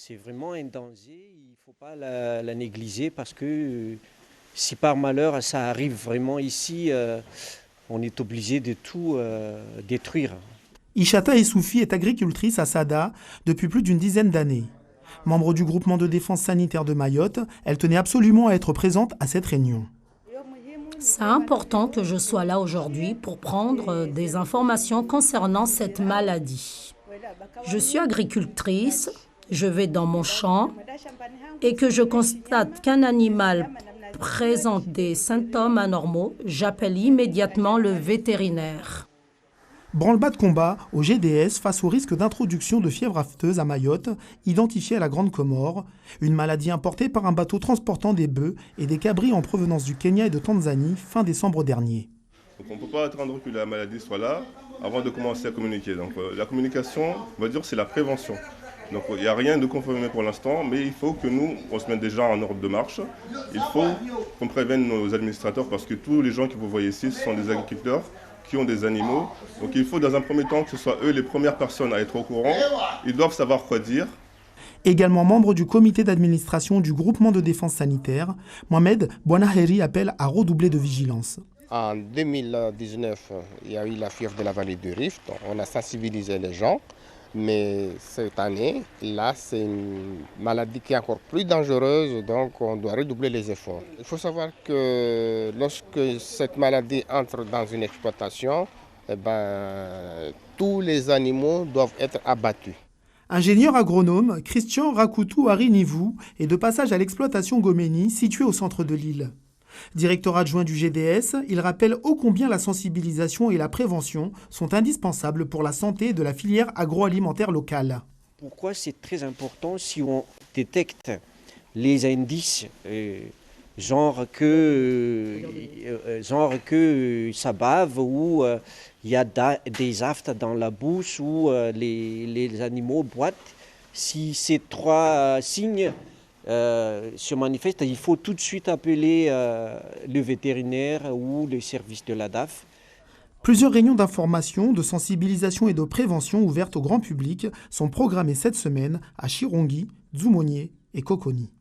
C'est vraiment un danger, il ne faut pas la négliger parce que si par malheur ça arrive vraiment ici, on est obligé de tout détruire. Ishata Essoufi est agricultrice à Sada depuis plus d'une dizaine d'années. Membre du groupement de défense sanitaire de Mayotte, elle tenait absolument à être présente à cette réunion. C'est important que je sois là aujourd'hui pour prendre des informations concernant cette maladie. Je suis agricultrice, je vais dans mon champ et que je constate qu'un animal présente des symptômes anormaux, j'appelle immédiatement le vétérinaire. Branle-bas de combat au GDS face au risque d'introduction de fièvre afteuse à Mayotte, identifiée à la Grande Comore, une maladie importée par un bateau transportant des bœufs et des cabris en provenance du Kenya et de Tanzanie fin décembre dernier. Donc on ne peut pas attendre que la maladie soit là avant de commencer à communiquer. Donc la communication, on va dire, c'est la prévention. Donc il n'y a rien de confirmé pour l'instant, mais il faut que nous, on se mette déjà en ordre de marche. Il faut qu'on prévienne nos administrateurs parce que tous les gens que vous voyez ici, ce sont des agriculteurs qui ont des animaux. Donc il faut dans un premier temps que ce soit eux les premières personnes à être au courant. Ils doivent savoir quoi dire. Également membre du comité d'administration du groupement de défense sanitaire, Mohamed Bouanaheri appelle à redoubler de vigilance. En 2019, il y a eu la fièvre de la vallée du Rift. On a sensibilisé les gens. Mais cette année, là, c'est une maladie qui est encore plus dangereuse, donc on doit redoubler les efforts. Il faut savoir que lorsque cette maladie entre dans une exploitation, tous les animaux doivent être abattus. Ingénieur agronome, Christian Rakoutou Harinivou est de passage à l'exploitation Goméni, située au centre de l'île. Directeur adjoint du GDS, il rappelle ô combien la sensibilisation et la prévention sont indispensables pour la santé de la filière agroalimentaire locale. Pourquoi c'est très important si on détecte les indices, genre que ça bave ou il y a des aftes dans la bouche ou les animaux boitent. Si ces trois signes se manifeste, il faut tout de suite appeler le vétérinaire ou le service de la DAF. Plusieurs réunions d'information, de sensibilisation et de prévention ouvertes au grand public sont programmées cette semaine à Chirongi, Dzumonier et Coconi.